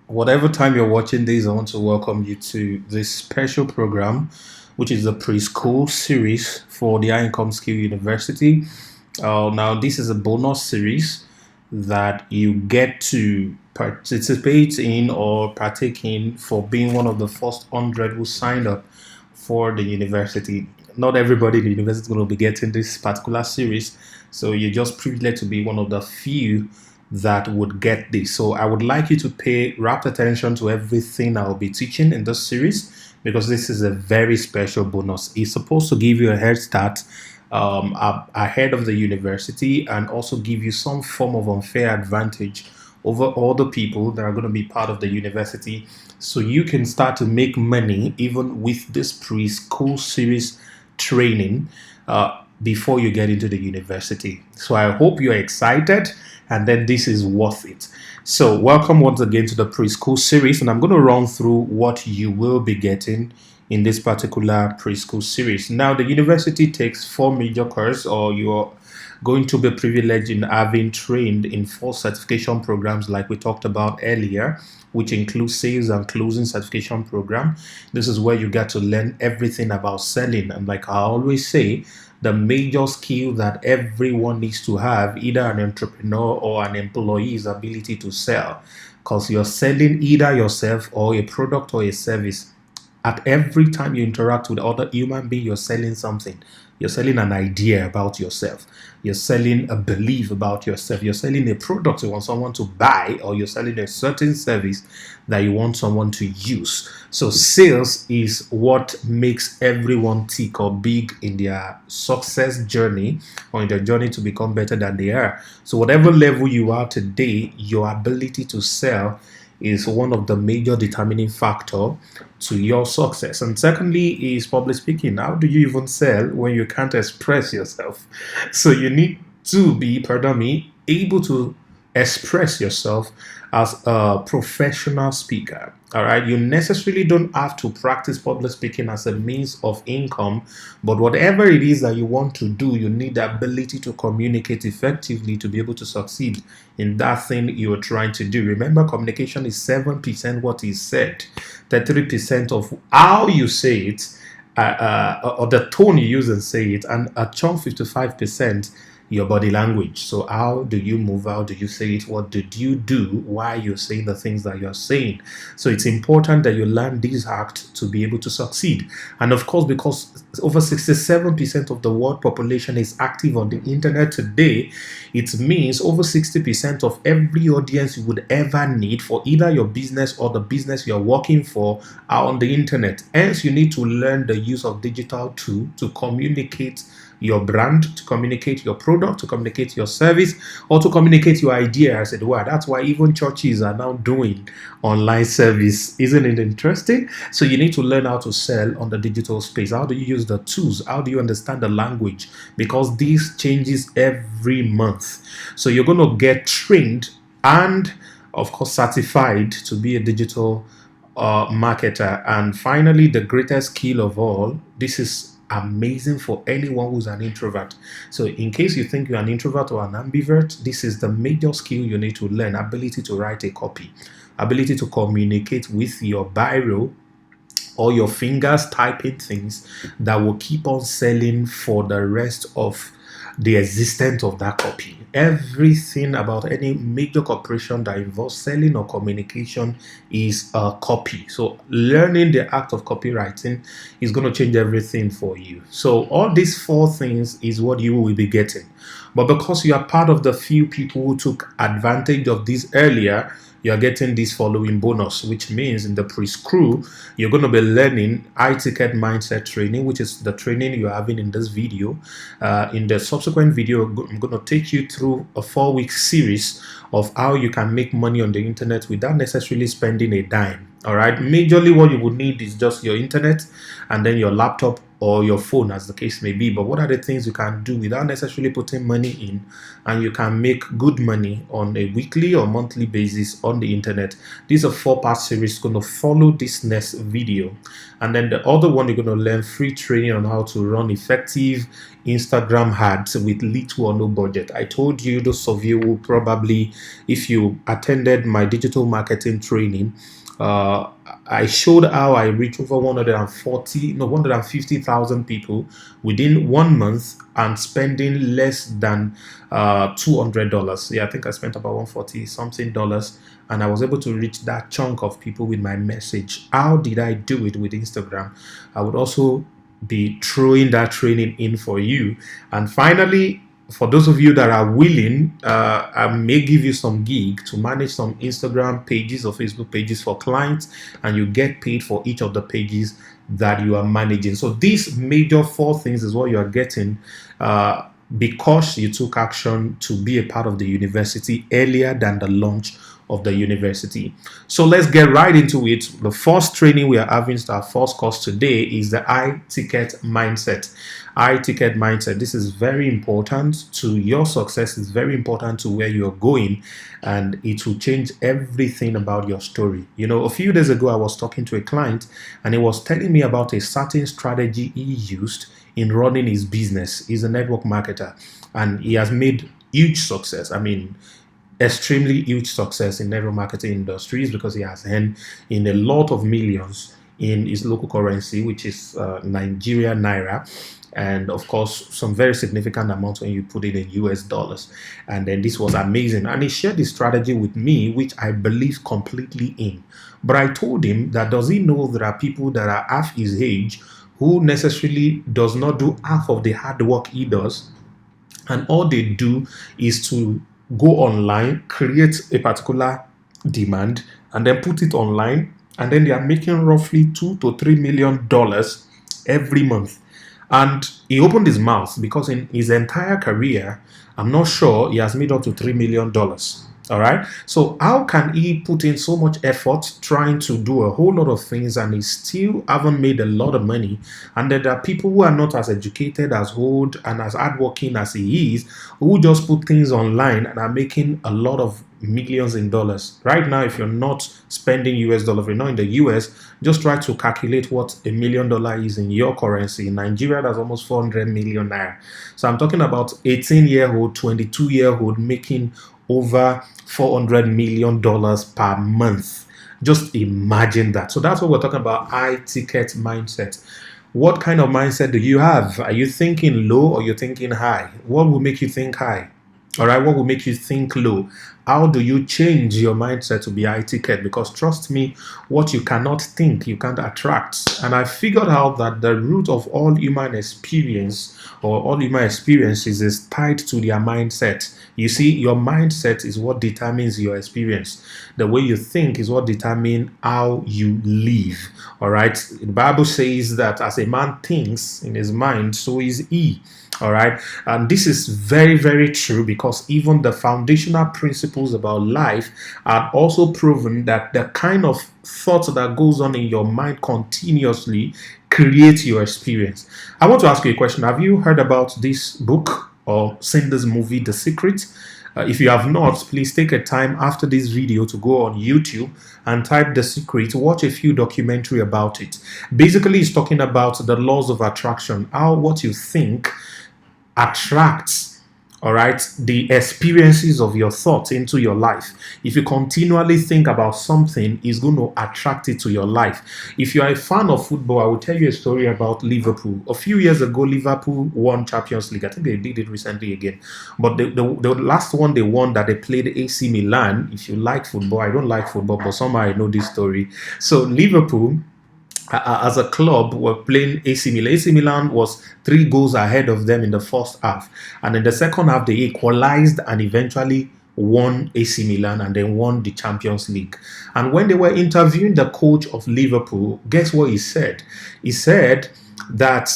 Whatever time you're watching this, I want to welcome you to this special program, which is the preschool series for the High Income Skill University. Now, this is a bonus series that you get to participate in or partake in for being one of the first 100 who signed up for the university. Not everybody in the university is going to be getting this particular series, so you're just privileged to be one of the few that would get this. So I would like you to pay rapt attention to everything I'll be teaching in this series because this is a very special bonus. It's supposed to give you a head start ahead of the university and also give you some form of unfair advantage over all the people that are going to be part of the university, so you can start to make money even with this preschool series training before you get into the university. So I hope you're excited and then this is worth it. So welcome once again to the preschool series, and I'm going to run through what you will be getting in this particular preschool series. Now, the university takes 4 major courses, or you're going to be privileged in having trained in 4 certification programs like we talked about earlier, which includes sales and closing certification program. This is where you get to learn everything about selling. And like I always say, the major skill that everyone needs to have, either an entrepreneur or an employee, is ability to sell, because you're selling either yourself or a product or a service. At every time you interact with other human beings, you're selling something. You're selling an idea about yourself. You're selling a belief about yourself. You're selling a product you want someone to buy, or you're selling a certain service that you want someone to use. So sales is what makes everyone tick or big in their success journey or in their journey to become better than they are. So whatever level you are today, your ability to sell is one of the major determining factor to your success. And secondly is public speaking. How do you even sell when you can't express yourself? So you need to be, able to express yourself as a professional speaker. All right, you necessarily don't have to practice public speaking as a means of income, but whatever it is that you want to do, you need the ability to communicate effectively to be able to succeed in that thing you are trying to do. Remember, communication is 7% what is said, 33% of how you say it, or the tone you use and say it, and a chunk 55% your body language. So how do you move? How do you say it? What did you do while you're saying the things that you're saying? So it's important that you learn these acts to be able to succeed. And of course, because over 67% of the world population is active on the internet today, it means over 60% of every audience you would ever need for either your business or the business you're working for are on the internet. Hence, you need to learn the use of digital tools to communicate your brand, to communicate your product, to communicate your service, or to communicate your idea, as it were. That's why even churches are now doing online service. Isn't it interesting? So you need to learn how to sell on the digital space. How do you use the tools? How do you understand the language? Because this changes every month. So you're going to get trained and, of course, certified to be a digital marketer. And finally, the greatest skill of all, this is amazing for anyone who's an introvert. So in case you think you're an introvert or an ambivert, this is the major skill you need to learn: ability to write a copy, ability to communicate with your biro or your fingers typing things that will keep on selling for the rest of the existence of that copy. Everything about any major corporation that involves selling or communication is a copy. So learning the act of copywriting is going to change everything for you. So all these 4 things is what you will be getting. But because you are part of the few people who took advantage of this earlier, you are getting this following bonus, which means in the preschool, you're going to be learning high ticket mindset training, which is the training you're having in this video. In the subsequent video, I'm going to take you through a 4-week series of how you can make money on the internet without necessarily spending a dime. All right. Majorly, what you would need is just your internet and then your laptop or your phone, as the case may be. But what are the things you can do without necessarily putting money in, and you can make good money on a weekly or monthly basis on the internet? This is a 4-part series going to follow this next video. And then the other one, you're going to learn free training on how to run effective Instagram ads with little or no budget. I told you, those of you who probably, if you attended my digital marketing training, I showed how I reached over 150,000 people within 1 month and spending less than $200. Yeah, I think I spent about 140 something dollars, and I was able to reach that chunk of people with my message. How did I do it with Instagram? I would also be throwing that training in for you. And finally, for those of you that are willing, I may give you some gig to manage some Instagram pages or Facebook pages for clients, and you get paid for each of the pages that you are managing. So these major 4 things is what you are getting because you took action to be a part of the university earlier than the launch of the university. So let's get right into it. The first training we are having, our first course today, is the high ticket mindset. High ticket mindset. This is very important to your success. It's very important to where you're going, and it will change everything about your story. You know, a few days ago, I was talking to a client, and he was telling me about a certain strategy he used in running his business. He's a network marketer, and he has made huge success. I mean, extremely huge success in network marketing industries, because he has earned in a lot of millions in his local currency, which is Nigeria Naira, and of course some very significant amounts when you put it in US dollars. And then this was amazing, and he shared this strategy with me, which I believe completely in. But I told him that, does he know there are people that are half his age who necessarily does not do half of the hard work he does, and all they do is to go online, create a particular demand, and then put it online, and then they are making roughly $2 to $3 million every month. And he opened his mouth because in his entire career, I'm not sure he has made up to $3 million. All right. So how can he put in so much effort trying to do a whole lot of things, and he still haven't made a lot of money? And there are people who are not as educated, as old, and as hardworking as he is, who just put things online and are making a lot of millions in dollars. Right now, if you're not spending US dollars, if you're not in the US, just try to calculate what $1 million is in your currency. In Nigeria, that's almost 400 million naira. So I'm talking about 18-year-old, 22-year-old making over $400 million per month. Just imagine that. So that's what we're talking about, high ticket mindset. What kind of mindset do you have? Are you thinking low or you're thinking high? What will make you think high? All right, what will make you think low? How do you change your mindset to be high ticket? Because trust me, what you cannot think, you can't attract. And I figured out that the root of all human experience, or all human experiences, is tied to their mindset. You see, your mindset is what determines your experience. The way you think is what determines how you live. All right, the Bible says that as a man thinks in his mind, so is he. All right, and this is very, very true, because even the foundational principles about life are also proven that the kind of thought that goes on in your mind continuously creates your experience. I want to ask you a question. Have you heard about this book or seen this movie, The Secret? If you have not, please take a time after this video to go on YouTube and type The Secret, watch a few documentary about it. Basically, it's talking about the laws of attraction, how what you think attracts, all right, the experiences of your thoughts into your life. If you continually think about something, it's going to attract it to your life. If you are a fan of football, I will tell you a story about Liverpool. A few years ago, Liverpool won Champions League. I think they did it recently again. But the last one they won, that they played AC Milan. If you like football, I don't like football, but somehow I know this story. So Liverpool, as a club, were playing AC Milan. AC Milan was 3 goals ahead of them in the first half, and in the second half they equalized and eventually won AC Milan, and then won the Champions League. And when they were interviewing the coach of Liverpool, guess what he said? He said that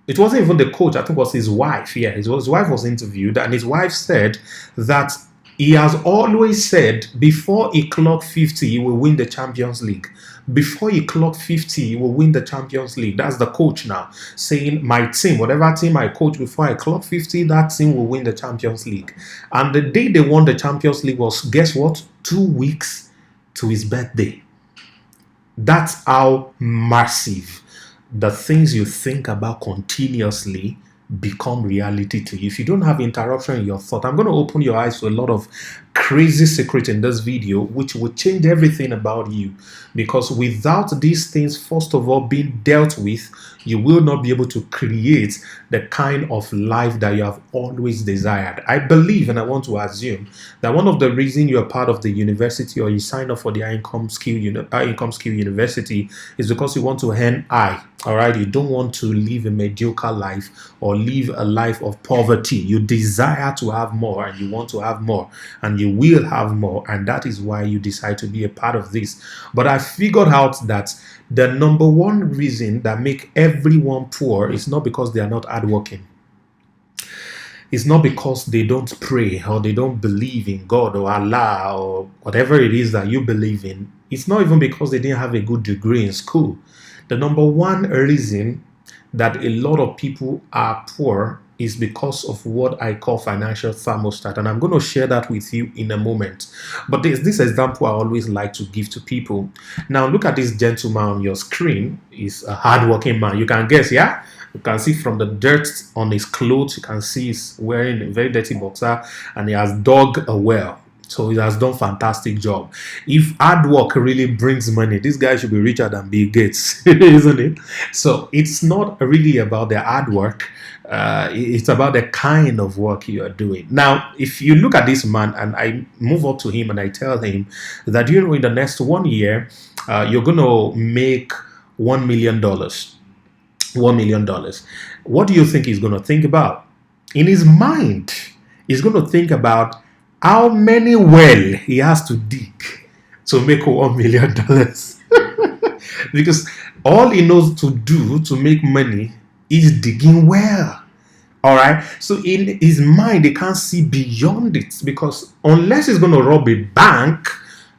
it wasn't even the coach, I think it was his wife. Yeah, his wife was interviewed, and his wife said that He has always said before he clocked 50, he will win the Champions League. Before he clocked 50, he will win the Champions League. That's the coach now saying, my team, whatever team I coach before I clock 50, that team will win the Champions League. And the day they won the Champions League was, guess what? 2 weeks to his birthday. That's how massive the things you think about continuously become reality to you. If you don't have interruption in your thought, I'm going to open your eyes to a lot of crazy secret in this video, which will change everything about you. Because without these things, first of all, being dealt with, you will not be able to create the kind of life that you have always desired. I believe, and I want to assume, that one of the reasons you're part of the university or you sign up for the income skill university is because you want to earn high. All right, you don't want to live a mediocre life or live a life of poverty. You desire to have more, and you want to have more, and you will have more, and that is why you decide to be a part of this. But I figured out that the number one reason that make everyone poor is not because they are not hardworking. It's not because they don't pray or they don't believe in God or Allah or whatever it is that you believe in. It's not even because they didn't have a good degree in school. The number one reason that a lot of people are poor is because of what I call financial thermostat, and I'm going to share that with you in a moment. But there's this example I always like to give to people. Now look at this gentleman on your screen. He's a hardworking man. You can guess, yeah? You can see from the dirt on his clothes, you can see he's wearing a very dirty boxer, and he has dug a well. So he has done a fantastic job. If hard work really brings money, this guy should be richer than Bill Gates, isn't it? So it's not really about the hard work. It's about the kind of work you are doing. Now, if you look at this man and I move up to him and I tell him that, you know, in the next 1 year, you're going to make $1 million. $1 million. What do you think he's going to think about? In his mind, he's going to think about how many well he has to dig to make $1 million. Because all he knows to do to make money is digging well. All right. So in his mind, he can't see beyond it, because unless he's going to rob a bank,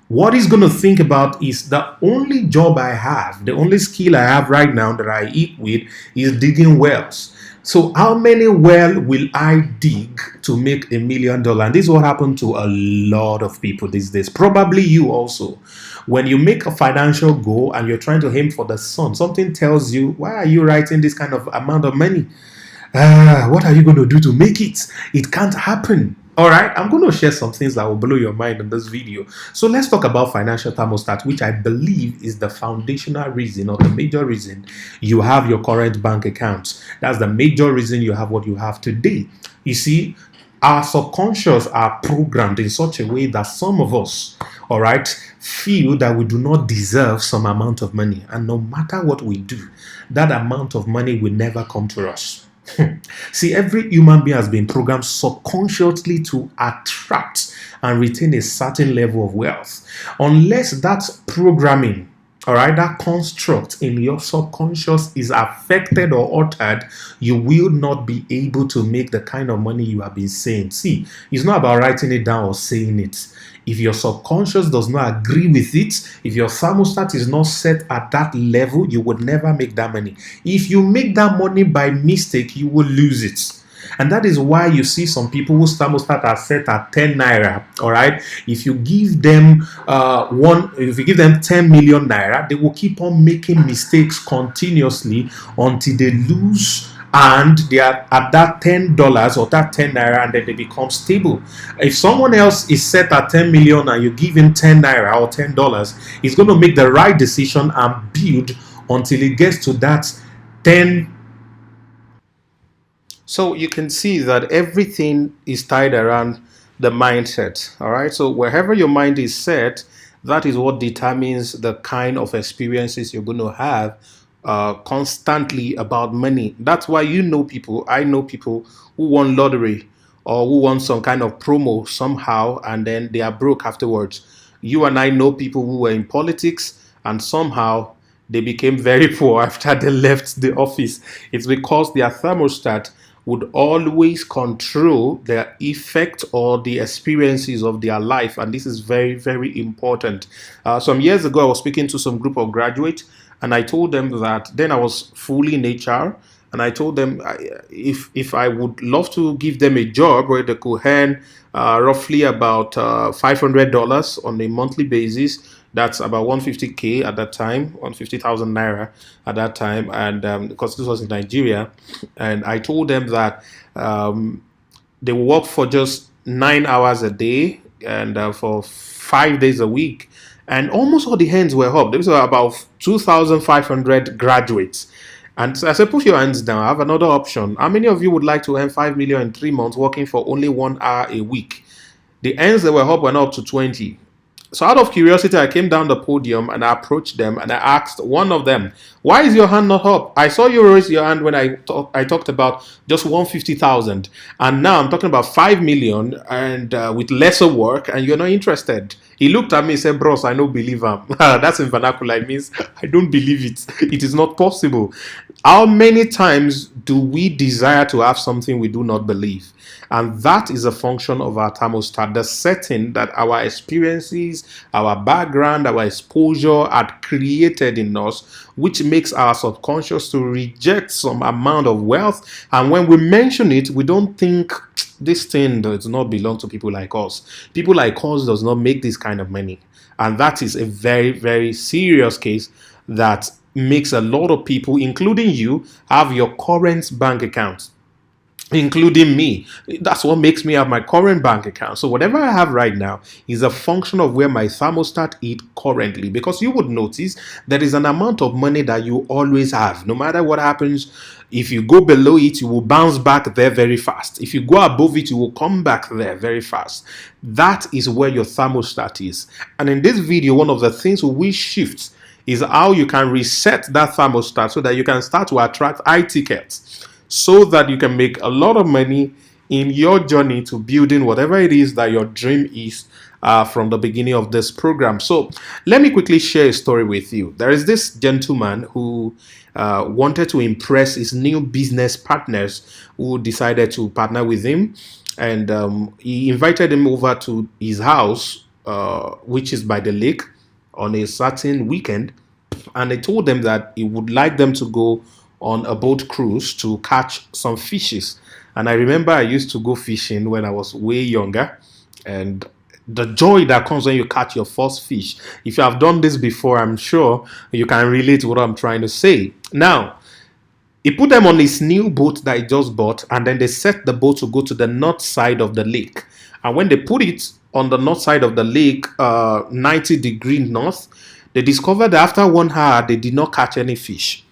what he's going to think about is the only job I have, the only skill I have right now that I eat with is digging wells. So how many wells will I dig to make $1 million? And this is what happened to a lot of people these days. Probably you also. When you make a financial goal and you're trying to aim for the sun, something tells you, why are you writing this kind of amount of money? What are you going to do to make it? It can't happen. All right, I'm going to share some things that will blow your mind in this video. So let's talk about financial thermostat, which I believe is the foundational reason or the major reason you have your current bank account. That's the major reason you have what you have today. You see, our subconscious are programmed in such a way that some of us, all right, feel that we do not deserve some amount of money. And no matter what we do, that amount of money will never come to us. See, every human being has been programmed subconsciously to attract and retain a certain level of wealth. Unless that programming, all right, that construct in your subconscious is affected or altered, you will not be able to make the kind of money you have been saying. See, it's not about writing it down or saying it. If your subconscious does not agree with it, if your thermostat is not set at that level, you would never make that money. If you make that money by mistake, you will lose it. And that is why you see some people whose thermostat are set at 10 naira. All right. If you give them 10 million naira, they will keep on making mistakes continuously until they lose, and they are at that $10 or that 10 naira, and then they become stable. If someone else is set at 10 million and you give him 10 naira or $10, he's going to make the right decision and build until he gets to that 10. So you can see that everything is tied around the mindset. All right. So wherever your mind is set, that is what determines the kind of experiences you're going to have constantly about money. That's why I know people who won lottery or who won some kind of promo somehow, and then they are broke afterwards. You and I know people who were in politics and somehow they became very poor after they left the office. It's because their thermostat would always control the effect or the experiences of their life. And this is very, very important. Some years ago, I was speaking to some group of graduates, and I told them that then I was fully in HR. And I told them if I would love to give them a job where they could earn roughly about $500 on a monthly basis. That's about 150K at that time, 150,000 naira at that time, and because this was in Nigeria, and I told them that they work for just 9 hours a day and for 5 days a week, and almost all the hands were up. There was about 2,500 graduates. And so I said, put your hands down. I have another option. How many of you would like to earn 5 million in 3 months working for only 1 hour a week? The hands that were up went up to 20. So out of curiosity, I came down the podium and I approached them and I asked one of them, why is your hand not up? I saw you raise your hand when I talked about just 150,000. And now I'm talking about 5 million and with lesser work, and you're not interested. He looked at me and said, bros, I don't believe him. That's in vernacular. It means I don't believe it. It is not possible. How many times do we desire to have something we do not believe? And that is a function of our thermostat, the setting that our experiences, our background, our exposure had created in us, which makes our subconscious to reject some amount of wealth. And when we mention it, we don't think this thing does not belong to people like us. People like us does not make this kind of money. And that is a very, very serious case that makes a lot of people, including you, have your current bank account, including me. That's what makes me have my current bank account. So whatever I have right now is a function of where my thermostat is currently, because you would notice there is an amount of money that you always have. No matter what happens, if you go below it, you will bounce back there very fast. If you go above it, you will come back there very fast. That is where your thermostat is. And in this video, one of the things we shift is how you can reset that thermostat so that you can start to attract high tickets, so that you can make a lot of money in your journey to building whatever it is that your dream is from the beginning of this program. So let me quickly share a story with you. There is this gentleman who wanted to impress his new business partners who decided to partner with him. And he invited him over to his house, which is by the lake, on a certain weekend. And he told them that he would like them to go on a boat cruise to catch some fishes. And I remember I used to go fishing when I was way younger, and the joy that comes when you catch your first fish. If you have done this before, I'm sure you can relate to what I'm trying to say. Now, he put them on his new boat that he just bought, and then they set the boat to go to the north side of the lake. And when they put it on the north side of the lake, 90-degree north, they discovered that after 1 hour, they did not catch any fish.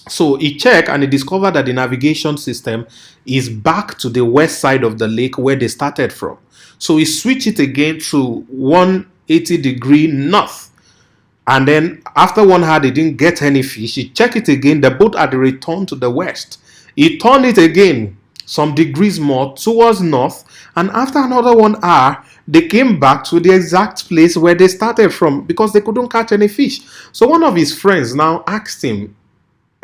So he checked and he discovered that the navigation system is back to the west side of the lake where they started from. So he switched it again to 180-degree north. And then after 1 hour, they didn't get any fish. He checked it again. The boat had returned to the west. He turned it again some degrees more towards north. And after another 1 hour, they came back to the exact place where they started from because they couldn't catch any fish. So one of his friends now asked him,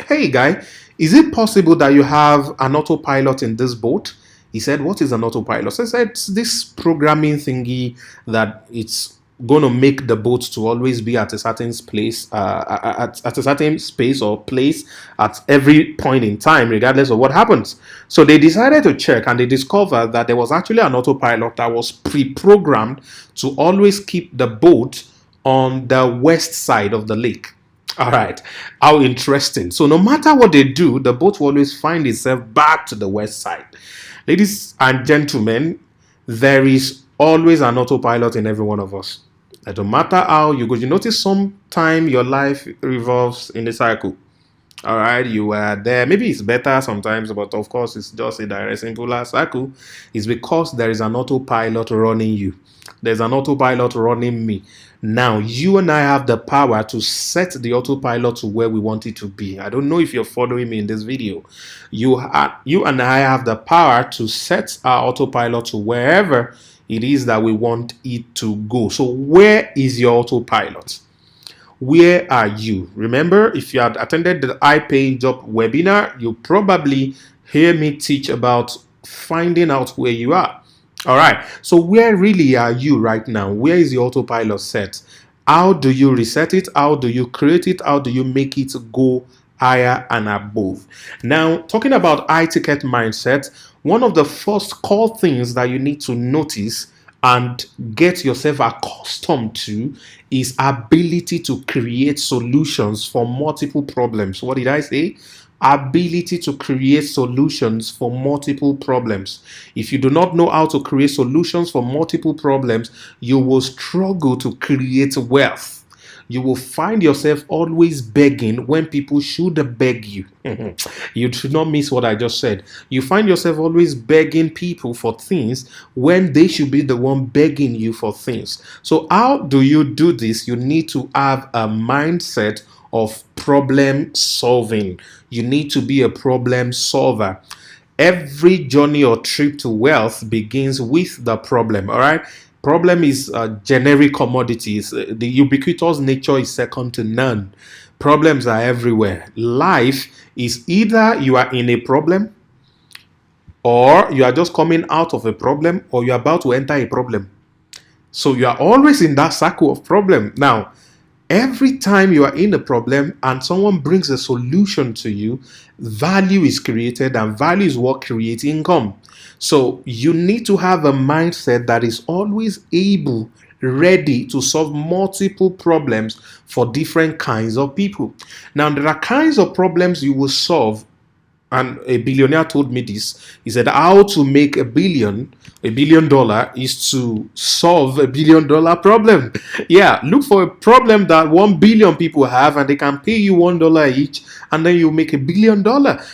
hey guy, is it possible that you have an autopilot in this boat? He said, what is an autopilot? So I said, it's this programming thingy that it's going to make the boat to always be at a certain place, at a certain space or place at every point in time, regardless of what happens. So they decided to check, and they discovered that there was actually an autopilot that was pre-programmed to always keep the boat on the west side of the lake. All right, how interesting. So no matter what they do, the boat will always find itself back to the west side. Ladies and gentlemen, there is always an autopilot in every one of us. It don't matter how you go. You notice sometime your life revolves in a cycle. All right, you are there. Maybe it's better sometimes, but of course, it's just a direct, singular cycle. It's because there is an autopilot running you. There's an autopilot running me. Now, you and I have the power to set the autopilot to where we want it to be. I don't know if you're following me in this video. You and I have the power to set our autopilot to wherever it is that we want it to go. So where is your autopilot? Where are you? Remember, if you had attended the high-paying job webinar, you probably hear me teach about finding out where you are. All right. So where really are you right now? Where is your autopilot set? How do you reset it? How do you create it? How do you make it go higher and above? Now, talking about high ticket mindset, one of the first core things that you need to notice and get yourself accustomed to is ability to create solutions for multiple problems. What did I say? Ability to create solutions for multiple problems. If you do not know how to create solutions for multiple problems, you will struggle to create wealth. You will find yourself always begging when people should beg you. You should not miss what I just said. You find yourself always begging people for things when they should be the one begging you for things. So, how do you do this? You need to have a mindset of problem solving. You need to be a problem solver. Every journey or trip to wealth begins with the problem. All right. Problem is generic commodities. The ubiquitous nature is second to none. Problems are everywhere. Life is either you are in a problem, or you are just coming out of a problem, or you're about to enter a problem. So you are always in that circle of problem. Now, every time you are in a problem and someone brings a solution to you, value is created, and value is what creates income. So you need to have a mindset that is always able, ready to solve multiple problems for different kinds of people. Now, there are kinds of problems you will solve, and a billionaire told me this. He said, how to make $1 billion is to solve $1 billion problem. Yeah, look for a problem that 1 billion people have and they can pay you $1 each, and then you make $1 billion.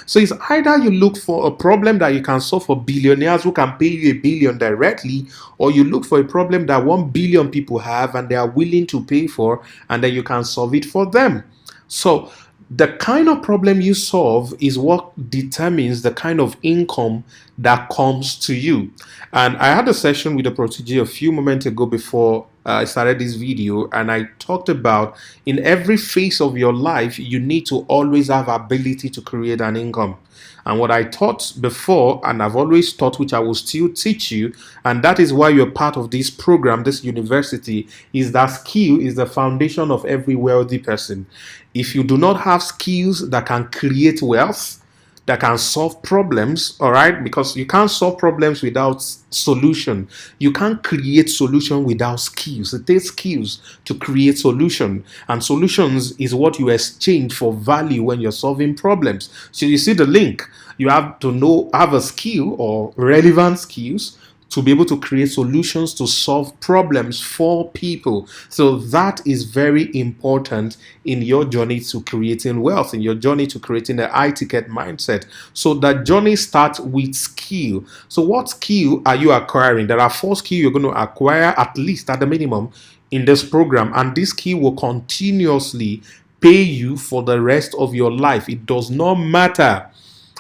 So it's either you look for a problem that you can solve for billionaires who can pay you 1 billion directly, or you look for a problem that 1 billion people have and they are willing to pay for, and then you can solve it for them. So the kind of problem you solve is what determines the kind of income that comes to you. And I had a session with a protege a few moments ago before I started this video, and I talked about in every phase of your life, you need to always have ability to create an income. And what I taught before, and I've always taught, which I will still teach you, and that is why you're part of this program, this university, is that skill is the foundation of every wealthy person. If you do not have skills that can create wealth, that can solve problems, all right, because you can't solve problems without solution. You can't create solution without skills. It takes skills to create solution, and solutions is what you exchange for value when you're solving problems. So you see the link. You have to have a skill or relevant skills to be able to create solutions to solve problems for people. So that is very important in your journey to creating wealth, in your journey to creating a high ticket mindset. So that journey starts with skill. So what skill are you acquiring? There are 4 skills you're going to acquire, at least at the minimum, in this program, and this skill will continuously pay you for the rest of your life. It does not matter.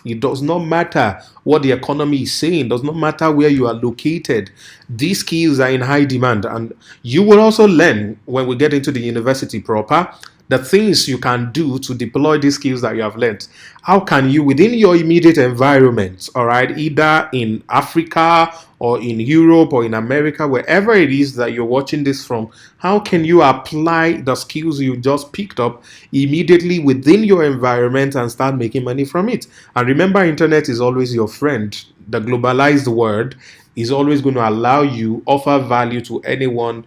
It does not matter what the economy is saying. It does not matter where you are located. These skills are in high demand, and you will also learn when we get into the university proper the things you can do to deploy these skills that you have learned. How can you, within your immediate environment, all right, either in Africa or in Europe or in America, wherever it is that you're watching this from, how can you apply the skills you just picked up immediately within your environment and start making money from it? And remember, internet is always your friend. The globalized world is always going to allow you offer value to anyone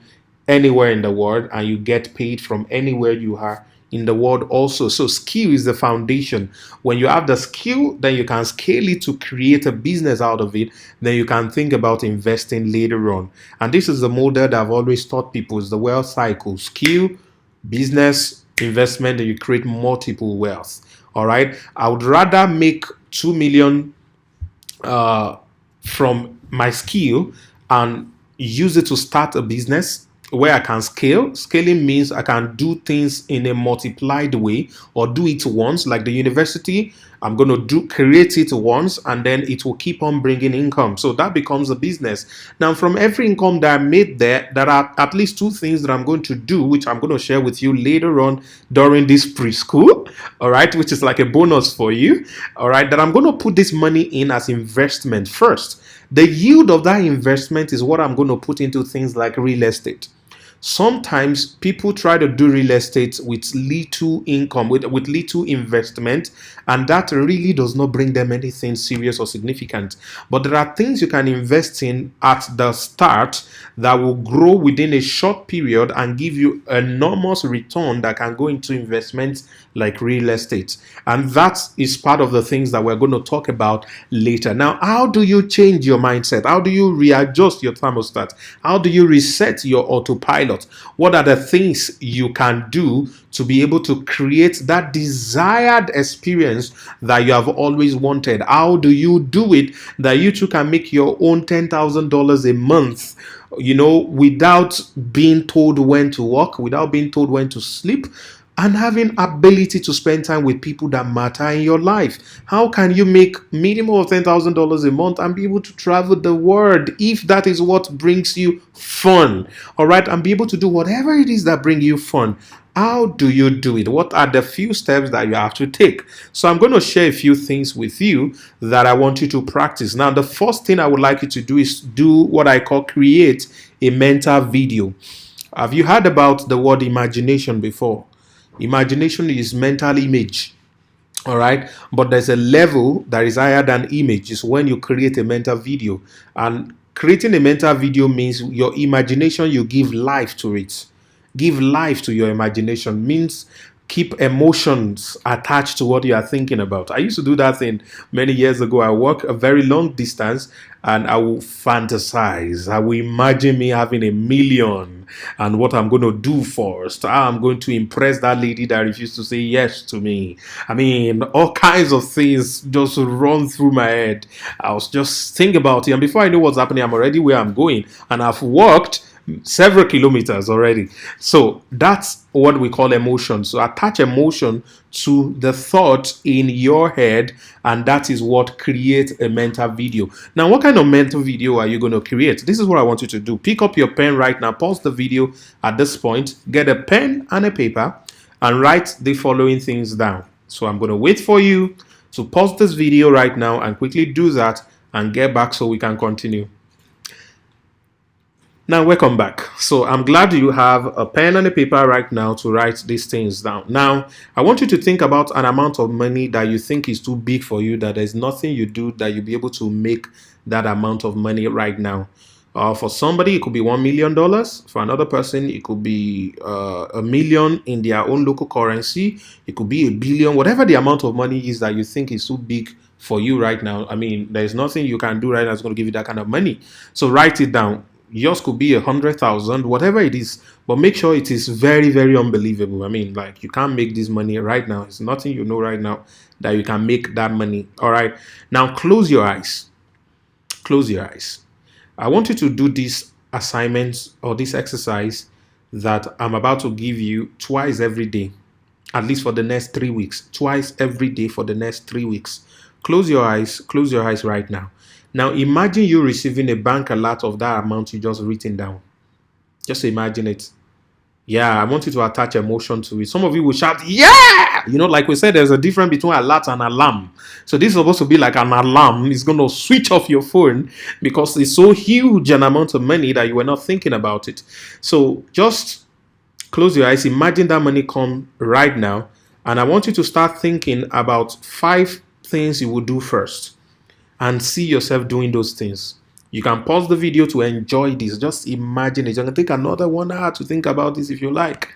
anywhere in the world, and you get paid from anywhere you are in the world also. So skill is the foundation. When you have the skill, then you can scale it to create a business out of it. Then you can think about investing later on. And this is the model that I've always taught people, is the wealth cycle: skill, business, investment, and you create multiple wealth. All right. I would rather make 2 million from my skill and use it to start a business where I can scale. Scaling means I can do things in a multiplied way, or do it once, like the university. I'm going to create it once, and then it will keep on bringing income. So that becomes a business. Now, from every income that I made there are at least two things that I'm going to do, which I'm going to share with you later on during this preschool, all right, which is like a bonus for you, all right, that I'm going to put this money in as investment first. The yield of that investment is what I'm going to put into things like real estate. Sometimes people try to do real estate with little income, with little investment, and that really does not bring them anything serious or significant. But there are things you can invest in at the start that will grow within a short period and give you enormous return that can go into investments like real estate. And that is part of the things that we're going to talk about later. Now, how do you change your mindset? How do you readjust your thermostat? How do you reset your autopilot? What are the things you can do to be able to create that desired experience that you have always wanted? How do you do it that you too can make your own $10,000 a month, without being told when to work, without being told when to sleep, and having ability to spend time with people that matter in your life? How can you make minimum of $10,000 a month and be able to travel the world if that is what brings you fun? All right, and be able to do whatever it is that brings you fun. How do you do it? What are the few steps that you have to take? So I'm going to share a few things with you that I want you to practice. Now, the first thing I would like you to do is do what I call create a mental video. Have you heard about the word imagination before? Imagination is mental image, all right, but there's a level that is higher than image. Is when you create a mental video. And creating a mental video means your imagination, you give life to it. Give life to your imagination means keep emotions attached to what you are thinking about. I used to do that thing many years ago. I walk a very long distance and I will fantasize. I will imagine me having a million and what I'm going to do first. How I'm going to impress that lady that refused to say yes to me. I mean, all kinds of things just run through my head. I was just thinking about it. And before I know what's happening, I'm already where I'm going. And I've walked several kilometers already. So that's what we call emotion. So attach emotion to the thought in your head, and that is what creates a mental video. Now, what kind of mental video are you going to create? This is what I want you to do. Pick up your pen right now, pause the video at this point, get a pen and a paper, and write the following things down. So I'm going to wait for you to pause this video right now and quickly do that and get back so we can continue. Now, welcome back. So I'm glad you have a pen and a paper right now to write these things down. Now, I want you to think about an amount of money that you think is too big for you, that there's nothing you do that you'll be able to make that amount of money right now. For somebody, it could be $1 million. For another person, it could be a million in their own local currency. It could be $1 billion, whatever the amount of money is that you think is too big for you right now. I mean, there's nothing you can do right now that's going to give you that kind of money. So write it down. Yours could be 100,000, whatever it is, but make sure it is very, very unbelievable. I mean, like, you can't make this money right now. It's nothing you know right now that you can make that money. All right. Now close your eyes. Close your eyes. I want you to do this assignment or this exercise that I'm about to give you twice every day, at least for the next 3 weeks. Twice every day for the next 3 weeks. Close your eyes. Close your eyes right now. Now, imagine you receiving a bank alert of that amount you just written down. Just imagine it. Yeah, I want you to attach emotion to it. Some of you will shout, yeah! Like we said, there's a difference between alert and alarm. So this is supposed to be like an alarm. It's going to switch off your phone because it's so huge an amount of money that you were not thinking about it. So just close your eyes. Imagine that money come right now. And I want you to start thinking about 5 things you will do first. And see yourself doing those things. You can pause the video to enjoy this. Just imagine it. You can take another 1 hour to think about this if you like.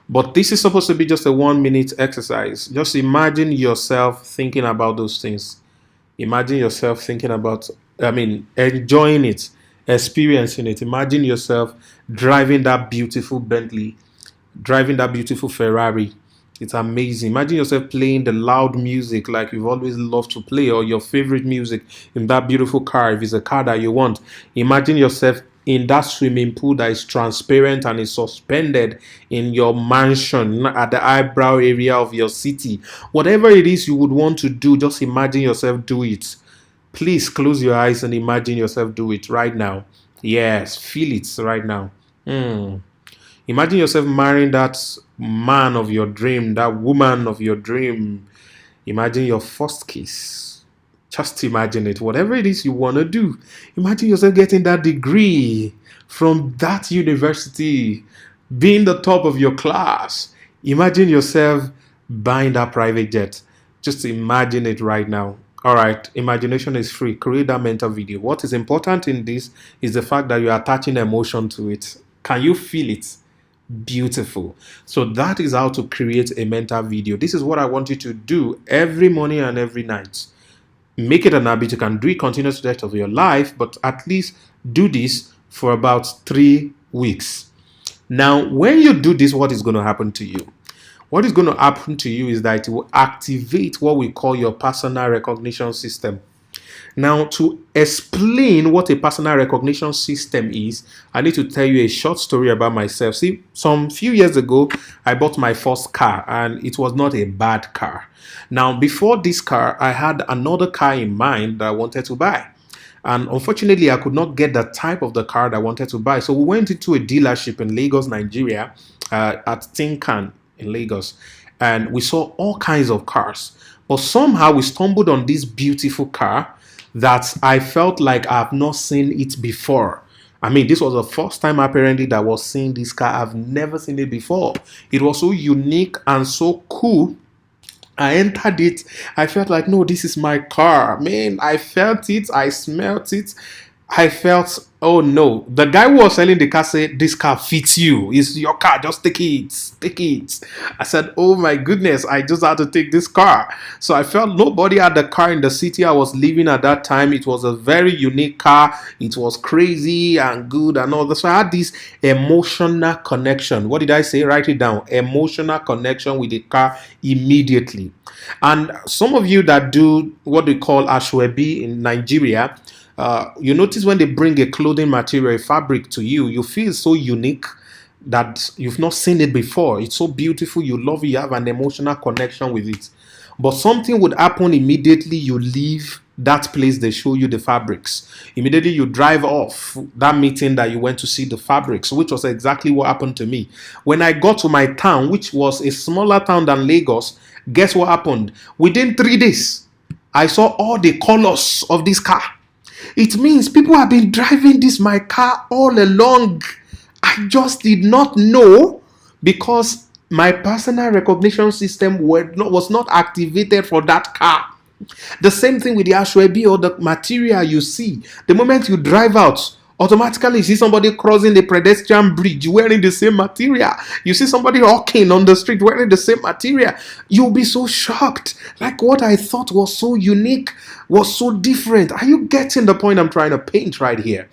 But this is supposed to be just a 1-minute exercise. Just imagine yourself thinking about those things. Imagine yourself thinking about, enjoying it, experiencing it. Imagine yourself driving that beautiful Bentley, driving that beautiful Ferrari. It's amazing. Imagine yourself playing the loud music like you've always loved to play, or your favorite music in that beautiful car if it's a car that you want. Imagine yourself in that swimming pool that is transparent and is suspended in your mansion at the eyebrow area of your city. Whatever it is you would want to do, just imagine yourself do it. Please close your eyes and imagine yourself do it right now. Yes, feel it right now. Imagine yourself marrying that man of your dream, that woman of your dream. Imagine your first kiss. Just imagine it. Whatever it is you want to do. Imagine yourself getting that degree from that university, being the top of your class. Imagine yourself buying that private jet. Just imagine it right now. All right, imagination is free. Create that mental video. What is important in this is the fact that you're attaching emotion to it. Can you feel it? Beautiful. So that is how to create a mental video. This is what I want you to do every morning and every night. Make it an habit. You can do it continuous to the rest of your life, but at least do this for about 3 weeks. Now, when you do this, what is going to happen to you? What is going to happen to you is that it will activate what we call your personal recognition system. Now, to explain what a personal recognition system is, I need to tell you a short story about myself. See, some few years ago, I bought my first car, and it was not a bad car. Now, before this car, I had another car in mind that I wanted to buy. And unfortunately, I could not get the type of the car that I wanted to buy. So we went into a dealership in Lagos, Nigeria, at Tinkan in Lagos. And we saw all kinds of cars. But somehow we stumbled on this beautiful car that I felt like I have not seen it before. I mean, this was the first time apparently that I was seeing this car. I've never seen it before. It was so unique and so cool. I entered it. I felt like, no, this is my car. Man, I felt it. I smelt it. I felt, oh no. The guy who was selling the car said, this car fits you. It's your car. Just take it. Take it. I said, oh my goodness, I just had to take this car. So I felt nobody had the car in the city I was living at that time. It was a very unique car. It was crazy and good and all that. So I had this emotional connection. What did I say? Write it down. Emotional connection with the car immediately. And some of you that do what we call ashwebi in Nigeria, you notice when they bring a clothing material, a fabric to you, you feel so unique that you've not seen it before. It's so beautiful. You love it. You have an emotional connection with it. But something would happen immediately you leave that place they show you the fabrics. Immediately you drive off that meeting that you went to see the fabrics, which was exactly what happened to me. When I got to my town, which was a smaller town than Lagos, guess what happened? Within 3 days, I saw all the colors of this car. It means people have been driving this my car all along. I just did not know because my personal recognition system was not activated for that car. The same thing with the ashwebi or the material you see. The moment you drive out, automatically you see somebody crossing the pedestrian bridge wearing the same material. You see somebody walking on the street wearing the same material. You'll be so shocked. Like what I thought was so unique was so different. Are you getting the point I'm trying to paint right here?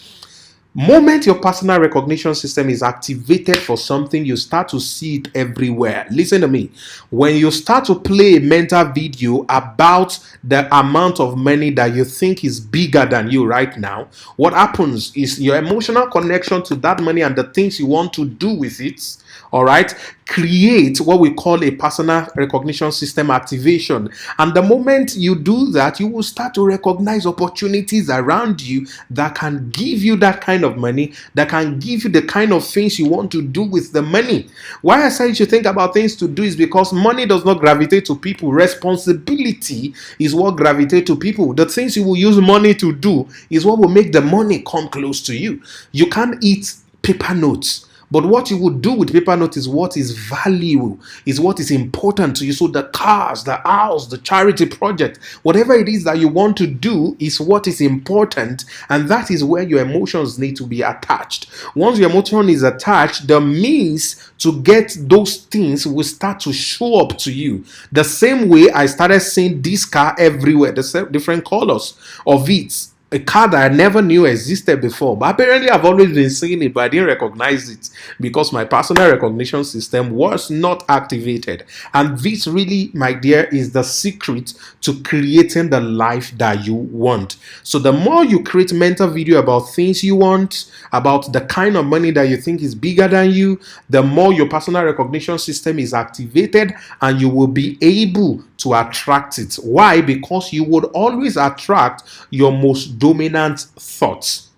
Moment your personal recognition system is activated for something, you start to see it everywhere. Listen to me. When you start to play a mental video about the amount of money that you think is bigger than you right now, what happens is your emotional connection to that money and the things you want to do with it, all right, create what we call a personal recognition system activation. And the moment you do that, you will start to recognize opportunities around you that can give you that kind of money, that can give you the kind of things you want to do with the money. Why I say you should think about things to do is because money does not gravitate to people. Responsibility is what gravitates to people. The things you will use money to do is what will make the money come close to you. You can't eat paper notes. But what you would do with paper note is what is value, is what is important to you. So the cars, the house, the charity project, whatever it is that you want to do is what is important. And that is where your emotions need to be attached. Once your emotion is attached, the means to get those things will start to show up to you. The same way I started seeing this car everywhere, the different colors of it. a car that I never knew existed before. But apparently, I've always been seeing it, but I didn't recognize it because my personal recognition system was not activated. And this really, my dear, is the secret to creating the life that you want. So the more you create mental video about things you want, about the kind of money that you think is bigger than you, the more your personal recognition system is activated and you will be able to attract it. Why? Because you would always attract your most dominant thoughts.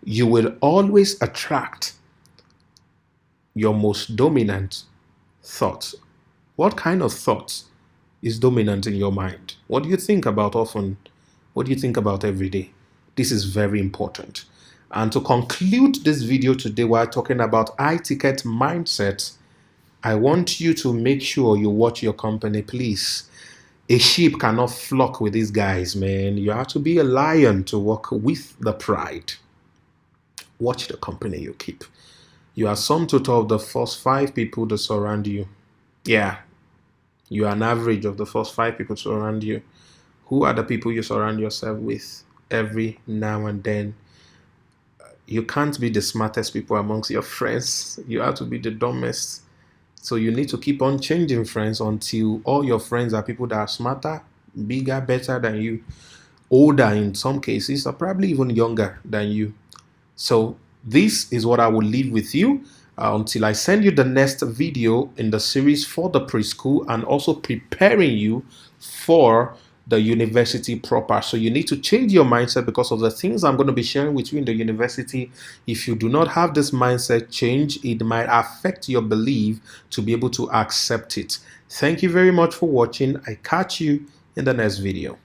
You will always attract your most dominant thoughts. What kind of thoughts is dominant in your mind? What do you think about often? What do you think about every day? This is very important. And to conclude this video today, while talking about high ticket mindset, I want you to make sure you watch your company, please. A sheep cannot flock with these guys, man. You have to be a lion to walk with the pride. Watch the company you keep. You are sum total of the first 5 people that surround you. Yeah, you are an average of the first 5 people surround you. Who are the people you surround yourself with every now and then? You can't be the smartest people amongst your friends. You have to be the dumbest. So you need to keep on changing friends until all your friends are people that are smarter, bigger, better than you, older in some cases, or probably even younger than you. So this is what I will leave with you until I send you the next video in the series for the preschool and also preparing you for the university proper. So you need to change your mindset because of the things I'm going to be sharing with you in the university. If you do not have this mindset change, it might affect your belief to be able to accept it. Thank you very much for watching. I catch you in the next video.